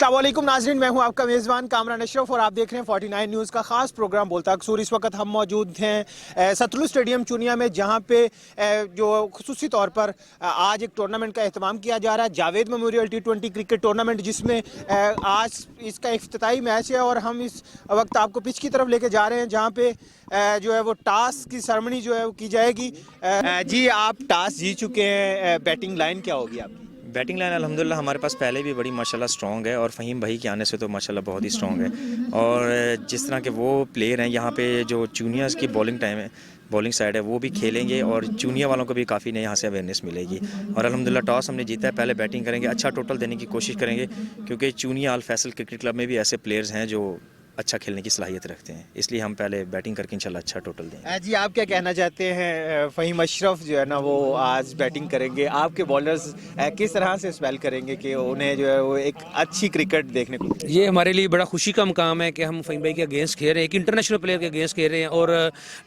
अस्सलाम वालेकुम नाज़रीन, मैं हूं आपका मेज़बान कामरान अशरफ और आप देख रहे हैं 49 न्यूज़ का ख़ास प्रोग्राम बोलता कसूर। इस वक्त हम मौजूद हैं सतलुज स्टेडियम चुनिया में, जहां पे जो खुसूसी तौर पर आज एक टूर्नामेंट का एहतमाम किया जा रहा है, Javed memorial T20 cricket tournament, जिसमें आज इसका इफ्तिताई मैच है। और हम इस वक्त आपको पिच की तरफ लेके जा रहे हैं, जहाँ पे जो है वो टास की सेरेमनी जो है वो की जाएगी। जी, आप टास जीत चुके हैं, बैटिंग लाइन क्या होगी आपकी? बैटिंग लाइन अल्हम्दुलिल्लाह हमारे पास पहले भी बड़ी माशाल्लाह स्ट्रॉन्ग है और फ़हीम भाई के आने से तो माशाल्लाह बहुत ही स्ट्रॉन्ग है। और जिस तरह के वो प्लेयर हैं यहाँ पे, जो जूनियर्स की बॉलिंग टाइम है, बॉलिंग साइड है, वो भी खेलेंगे और जूनियर वालों को भी काफ़ी नए यहाँ से अवेयरनेस मिलेगी। और अल्हम्दुलिल्लाह टॉस हमने जीता है, पहले बैटिंग करेंगे, अच्छा टोटल देने की कोशिश करेंगे, क्योंकि चुनिया अल फैसल क्रिकेट क्लब में भी ऐसे प्लेयर्स हैं जो अच्छा खेलने की सलाहियत रखते हैं, इसलिए हम पहले बैटिंग करके इंशाल्लाह अच्छा टोटल देंगे। जी, आप क्या कहना चाहते हैं? फ़हीम अशरफ जो है ना वो आज बैटिंग करेंगे, आपके बॉलर्स किस तरह से स्पेल करेंगे कि उन्हें जो है वो एक अच्छी क्रिकेट देखने को मिले? ये हमारे लिए बड़ा खुशी का मुकाम है कि हम फ़हीम भाई के अगेंस्ट खेल रहे हैं, एक इंटरनेशनल प्लेयर के अगेंस्ट खेल रहे हैं। और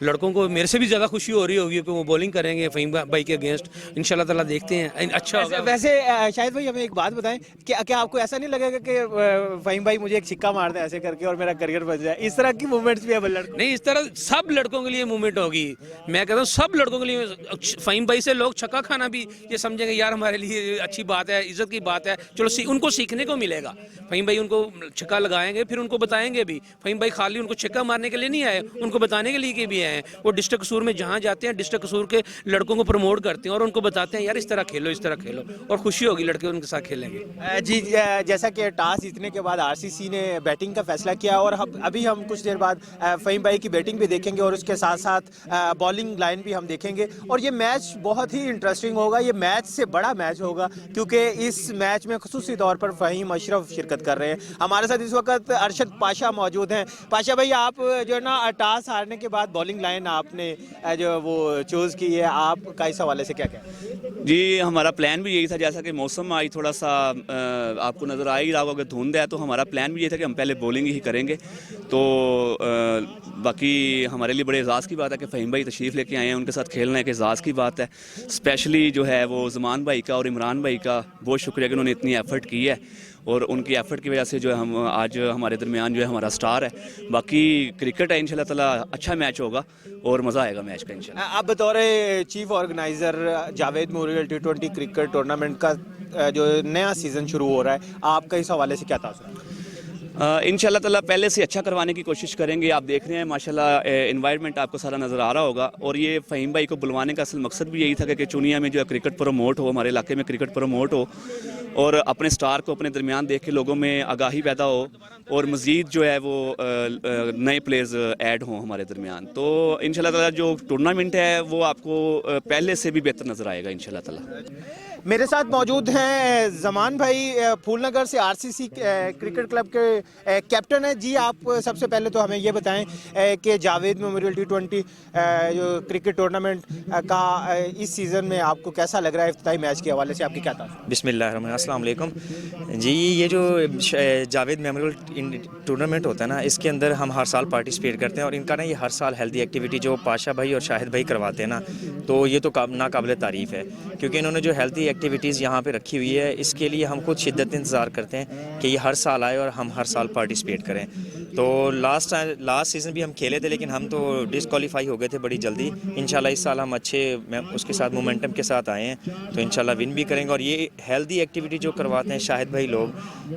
लड़कों को मेरे से भी ज़्यादा खुशी हो रही होगी कि वो बॉलिंग करेंगे फ़हीम भाई के अगेंस्ट। इंशाल्लाह ताला देखते हैं, अच्छा होगा। वैसे शाहिद भाई, हमें एक बात बताएं कि क्या आपको ऐसा नहीं लगेगा कि फ़हीम भाई मुझे एक छिक्का मार दें ऐसे करके और मेरा करियर बन जाए? इस तरह की मूवमेंट्स भी है लड़कों? नहीं, इस तरह सब लड़कों के लिए मूवमेंट होगी। मैं कहता हूँ सब लड़कों के लिए। फ़हीम भाई से लोग छक्का खाना भी ये समझेंगे यार हमारे लिए अच्छी बात है, इज्जत की बात है। चलो उनको सीखने को मिलेगा। फ़हीम भाई उनको छक्का लगाएंगे, फिर उनको बताएंगे भी। फ़हीम भाई खाली उनको छक्का मारने के लिए नहीं आए, उनको बताने के लिए कि भी आए हैं। वो डिस्ट्रिक्ट कसूर में जहाँ जाते हैं, डिस्ट्रिक्ट कसूर के लड़कों को प्रमोट करते हैं और उनको बताते हैं यार इस तरह खेलो, इस तरह खेलो, और खुशी होगी लड़के उनके साथ खेलेंगे। जी, जैसा कि टॉस जीतने के बाद आरसीसी ने बैटिंग का फैसला किया और अभी हम कुछ देर बाद फ़हीम भाई की बैटिंग भी देखेंगे और उसके साथ साथ बॉलिंग लाइन भी हम देखेंगे। और ये मैच बहुत ही इंटरेस्टिंग होगा, ये मैच से बड़ा मैच होगा, क्योंकि इस मैच में खुसूसी तौर पर फ़हीम अशरफ शिरकत कर रहे हैं। हमारे साथ इस वक्त अरशद पाशा मौजूद हैं। पाशा भाई, आप जो है ना टॉस हारने के बाद बॉलिंग लाइन आपने जो वो चूज़ की है, आपका इस हवाले से क्या कहना? जी, हमारा प्लान भी यही था, जैसा कि मौसम आज थोड़ा सा आपको नज़र आ ही रहा होगा कि धुंध है, तो हमारा प्लान भी ये था कि हम पहले बॉलिंग ही करेंगे। तो बाकी हमारे लिए बड़े एजाज़ की बात है कि फ़हीम भाई तशरीफ़ लेके आए हैं, उनके साथ खेलना एक एजाज़ की बात है। स्पेशली जो है वो ज़मान भाई का और इमरान भाई का बहुत शुक्रिया कि उन्होंने इतनी एफ़र्ट की है, और उनकी एफ़र्ट की वजह से जो है हम आज हमारे दरमियान जो है हमारा स्टार है। बाकी क्रिकेट है, इंशाल्लाह ताला अच्छा मैच होगा और मज़ा आएगा मैच का इंशाल्लाह। आप बतौर chief organiser Javed memorial T20 cricket tournament का जो नया सीज़न शुरू हो रहा है, आपका इस हवाले से क्या तासुर है? इंशाल्लाह ताला पहले से अच्छा करवाने की कोशिश करेंगे। आप देख रहे हैं माशाल्लाह एनवायरनमेंट आपको सारा नज़र आ रहा होगा, और ये फ़हीम भाई को बुलवाने का असल मकसद भी यही था कि चुनिया में जो है क्रिकेट प्रमोट हो, हमारे इलाके में क्रिकेट प्रमोट हो, और अपने स्टार को अपने दरमियान देख के लोगों में आगाही पैदा हो, और मज़ीद जो है वो नए प्लेयर्स ऐड हों हमारे दरमियान। तो इंशाल्लाह ताला जो टूर्नामेंट है वो आपको पहले से भी बेहतर नज़र आएगा इंशाल्लाह ताला। मेरे साथ मौजूद हैं ज़मान भाई, फूलनगर से आरसीसी क्रिकेट क्लब के कैप्टन हैं। जी, आप सबसे पहले तो हमें ये बताएं कि जावेद मेमोरियल T20 जो क्रिकेट टूर्नामेंट का इस सीज़न में आपको कैसा लग रहा है? इफ्तिताई मैच के हवाले से आपकी क्या तासुर? बिस्मिल्लाह, अस्सलाम वालेकुम जी। ये जो जावेद मेमोरियल टूर्नामेंट होता है ना, इसके अंदर हम हर साल पार्टिसिपेट करते हैं, और इनका ना ये हर साल हेल्दी एक्टिविटी जो पाशा भाई और शाहिद भाई करवाते हैं ना, तो ये तो नाकाबिले तारीफ़ है, क्योंकि इन्होंने जो हेल्दी एक्टिविटीज़ यहाँ पे रखी हुई है, इसके लिए हम खुद शिद्दत इंतज़ार करते हैं कि ये हर साल आए और हम हर साल पार्टिसिपेट करें। तो लास्ट सीज़न भी हम खेले थे, लेकिन हम तो डिसक्वालीफाई हो गए थे बड़ी जल्दी। इंशाल्लाह इस साल हम अच्छे उसके साथ मोमेंटम के साथ आए हैं, तो इंशाल्लाह विन भी करेंगे। और ये हेल्दी एक्टिविटी जो करवाते हैं शाहिद भाई लोग,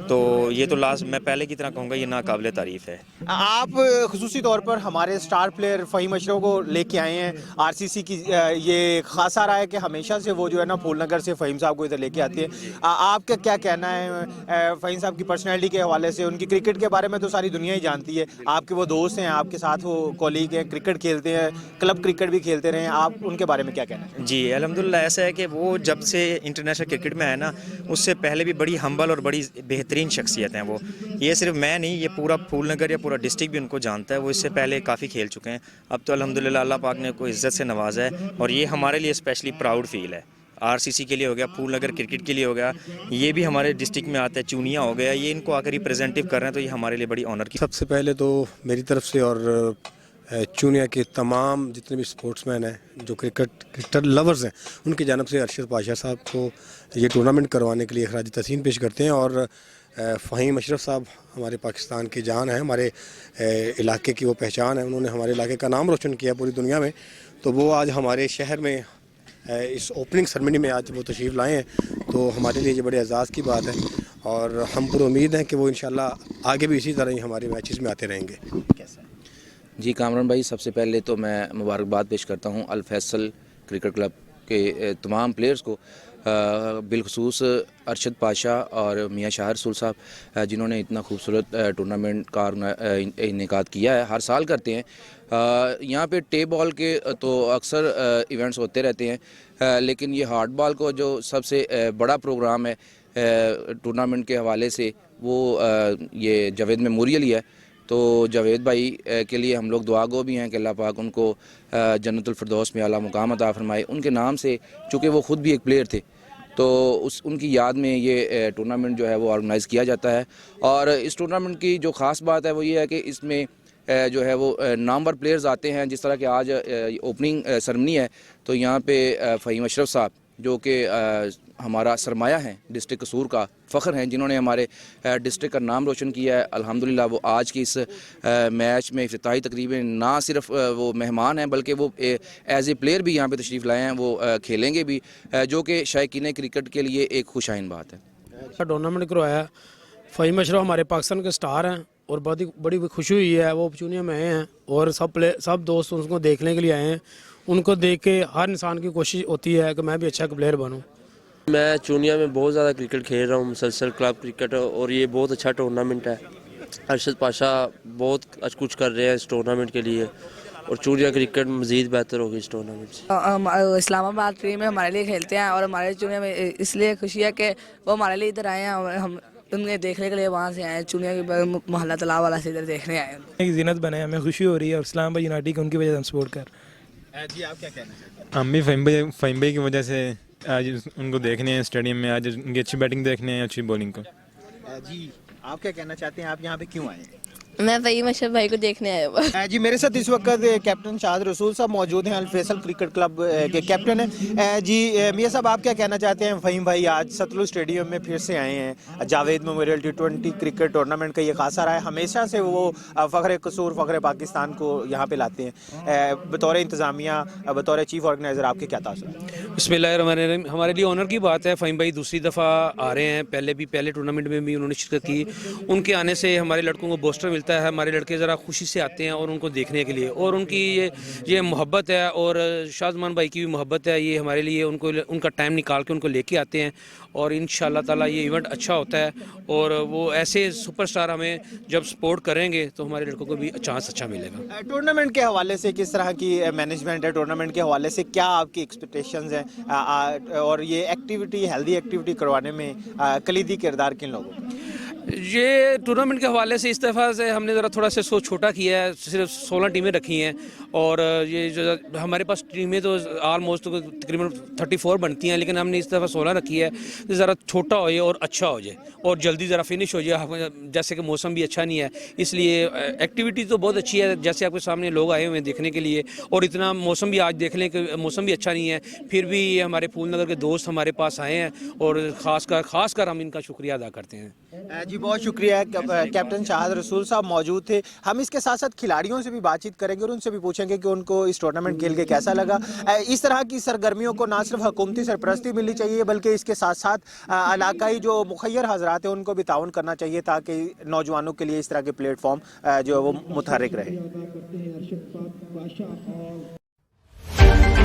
तो ये तो लास्ट मैं पहले की तरह कहूँगा ये नाकाबिले तारीफ़ है। आप खुसूसी तौर पर हमारे स्टार प्लेयर फ़हीम अशरफ को लेके आए हैं। आरसीसी की ये खासा रहा है कि हमेशा से वो जो है ना फूलनगर से फ़हीम साहब को इधर लेके आते हैं। आपका क्या कहना है फ़हीम साहब की पर्सनैलिटी के हवाले से? उनकी क्रिकेट के बारे में तो सारी दुनिया ही जानती है, आपके वो दोस्त हैं, आपके साथ वो कॉलीग हैं, क्रिकेट खेलते हैं, क्लब क्रिकेट भी खेलते रहे हैं, आप उनके बारे में क्या कहना है? जी अल्हम्दुलिल्लाह, ऐसा है कि वो जब से इंटरनेशनल क्रिकेट में आए ना, उससे पहले भी बड़ी हम्बल और बड़ी बेहतरीन शख्सियत हैं वो। ये सिर्फ मैं नहीं, ये पूरा फूलनगर या पूरा डिस्ट्रिक्ट भी उनको जानता है। वो इससे पहले काफ़ी खेल चुके हैं। अब तो अल्हम्दुलिल्लाह अल्लाह पाक ने कोई इज़्ज़त से नवाजा है, और ये हमारे लिए स्पेशली प्राउड फील है। आरसीसी के लिए हो गया, फूलनगर क्रिकेट के लिए हो गया, ये भी हमारे डिस्ट्रिक्ट में आता है, चुनिया हो गया, ये इनको आकर रिप्रेजेंटेटिव कर रहे हैं, तो ये हमारे लिए बड़ी ऑनर की। सबसे पहले तो मेरी तरफ से और चुनिया के तमाम जितने भी स्पोर्ट्समैन हैं जो क्रिकेटर लवर्स हैं, उनकी जानब से अरशद पाशा साहब को ये टूर्नामेंट करवाने के लिए खराज तहसीन पेश करते हैं। और फ़हीम अशरफ साहब हमारे पाकिस्तान की जान है, हमारे इलाके की वो पहचान है, उन्होंने हमारे इलाके का नाम रोशन किया पूरी दुनिया में। तो वो आज हमारे शहर में इस ओपनिंग सेरेमनी में आज वो तशरीफ़ लाए हैं, तो हमारे लिए ये बड़े एजाज़ की बात है और हम पूरी उम्मीद हैं कि वो इंशाल्लाह आगे भी इसी तरह ही हमारे मैचेस में आते रहेंगे। जी कामरान भाई, सबसे पहले तो मैं मुबारकबाद पेश करता हूँ अल फैसल क्रिकेट क्लब के तमाम प्लेयर्स को, बिलखसूस अरशद पाशा और मियाँ शाह रसूल साहब, जिन्होंने इतना खूबसूरत टूर्नामेंट का इनेकाद किया है, हर साल करते हैं। यहाँ पे टे बॉल के तो अक्सर इवेंट्स होते रहते हैं, लेकिन ये हार्ड बॉल को जो सबसे बड़ा प्रोग्राम है टूर्नामेंट के हवाले से, वो ये जावेद मेमोरियल ही है। तो जावेद भाई के लिए हम लोग दुआ गो भी हैं कि अल्लाह पाक उनको जन्नतुल फिरदौस में आला मुकाम अता फरमाए। उनके नाम से, चूँकि वो ख़ुद भी एक प्लेयर थे, तो उनकी याद में ये टूर्नामेंट जो है वो ऑर्गेनाइज़ किया जाता है। और इस टूर्नामेंट की जो ख़ास बात है वो ये है कि इसमें जो है वो नामवर प्लेयर्स आते हैं। जिस तरह के आज ओपनिंग सेरेमनी है, तो यहाँ पे फ़हीम अशरफ साहब जो कि हमारा सरमाया है डिस्ट्रिक्ट कसूर का, फ़ख्र हैं, जिन्होंने हमारे डिस्ट्रिक्ट का नाम रोशन किया है। अल्हम्दुलिल्लाह वो आज की इस मैच में इफ्तिताही तकरीब में ना सिर्फ वो मेहमान हैं, बल्कि वो एज ए प्लेयर भी यहाँ पे तशरीफ़ लाए हैं, वो खेलेंगे भी, जो कि शायकीन क्रिकेट के लिए एक खुशाइन बात है। टूर्नामेंट करवाया, फ़हीम अशरफ हमारे पाकिस्तान के स्टार हैं और बहुत ही बड़ी खुशी हुई है, वो चुनिया में आए हैं और सब दोस्त उनको देखने के लिए आए हैं। उनको देख के हर इंसान की कोशिश होती है कि मैं भी अच्छा प्लेयर बनूं। मैं चूनिया में बहुत ज़्यादा क्रिकेट खेल रहा हूँ, मुसलसल क्लब क्रिकेट, और ये बहुत अच्छा टूर्नामेंट है। अरशद पाशा बहुत कुछ कर रहे हैं इस टूर्नामेंट के लिए, और चूनिया क्रिकेट मज़ीद बेहतर होगी इस टूर्नामेंट से। इस्लामाबाद टीम में हमारे लिए खेलते हैं और हमारे चूनिया में इसलिए खुशी है कि वो हमारे लिए इधर आए हैं और हम उन्हें देखने के लिए वहाँ से आए, चूनिया के मोहल्ला तालाब वाला से इधर देखने आए हैं। एक जीनत बने, हमें खुशी हो रही है और इस्लामाबाद यूनाइटेड की उनकी वजह से हम सपोर्ट कर। जी आप क्या कहना चाहते हैं? हम भी फ़हीम भाई की वजह से आज उनको देखने हैं स्टेडियम में, आज उनकी अच्छी बैटिंग देखने हैं, अच्छी बॉलिंग को। जी आप क्या कहना चाहते हैं, आप यहाँ पे क्यों आए हैं? मैं फ़हीम अशरफ भाई को देखने आया हुआ। जी मेरे साथ इस वक्त कैप्टन शाहिद रसूल साहब मौजूद हैं, अल फैसल क्रिकेट क्लब के कैप्टन हैं। जी मियाँ साहब, आप क्या कहना चाहते हैं? फ़हीम भाई आज सतलुज स्टेडियम में फिर से आए हैं। Javed memorial T20 cricket tournament का ये खासा रहा है, हमेशा से वो फ़ख्र कसूर, फ़ख्र पाकिस्तान को यहाँ पे लाते हैं। बतौर इंतज़ामिया, बतौर चीफ ऑर्गेनाइज़र आपके क्या तासुर? बिस्मिल्लाहिर्रहमानिर्रहीम, हमारे लिए ऑनर की बात है। फ़हीम भाई दूसरी दफ़ा आ रहे हैं, पहले टूर्नामेंट में भी उन्होंने शिरकत की। उनके आने से हमारे लड़कों को बूस्टर मिलता है, हमारे लड़के ज़रा खुशी से आते हैं और उनको देखने के लिए, और उनकी ये मोहब्बत है और शाहजमान भाई की भी मोहब्बत है, ये हमारे लिए उनका टाइम निकाल के उनको लेके आते हैं। और इंशाअल्लाह ताला ये इवेंट अच्छा होता है और वो ऐसे सुपरस्टार हमें जब सपोर्ट करेंगे तो हमारे लड़कों को भी चांस अच्छा मिलेगा। टूर्नामेंट के हवाले से किस तरह की मैनेजमेंट है? टूर्नामेंट के हवाले से क्या आपकी एक्सपेक्टेशंस हैं? और ये एक्टिविटी, हेल्दी एक्टिविटी करवाने में कलीदी किरदार किन लोगों का? ये टूर्नामेंट के हवाले से इस दफ़ा से हमने ज़रा थोड़ा सा सोच छोटा किया है, सिर्फ 16 टीमें रखी हैं और ये जो हमारे पास टीमें तो आलमोस्ट तकरीबन 34 बनती हैं, लेकिन हमने इस दफ़ा 16 रखी है। ज़रा छोटा हो जाए और अच्छा हो जाए और जल्दी ज़रा फिनिश हो जाए, जैसे कि मौसम भी अच्छा नहीं है, इसलिए एक्टिविटी तो बहुत अच्छी है। जैसे आपके सामने लोग आए हुए हैं देखने के लिए, और इतना मौसम भी आज देख लें कि मौसम भी अच्छा नहीं है, फिर भी हमारे फूलनगर के दोस्त हमारे पास आए हैं और ख़ासकर हम इनका शुक्रिया अदा करते हैं। जी बहुत शुक्रिया। कैप्टन शाहिद रसूल साहब मौजूद थे। हम इसके साथ साथ खिलाड़ियों से भी बातचीत करेंगे और उनसे भी पूछेंगे कि उनको इस टूर्नामेंट खेल के कैसा लगा। इस तरह की सरगर्मियों को ना सिर्फ हुकूमती सरपरस्ती मिलनी चाहिए, बल्कि इसके साथ साथ इलाकाई जो मुखैर हजरात हैं उनको भी ताउन करना चाहिए, ताकि नौजवानों के लिए इस तरह के प्लेटफॉर्म जो है वो मुतहर्रिक रहे।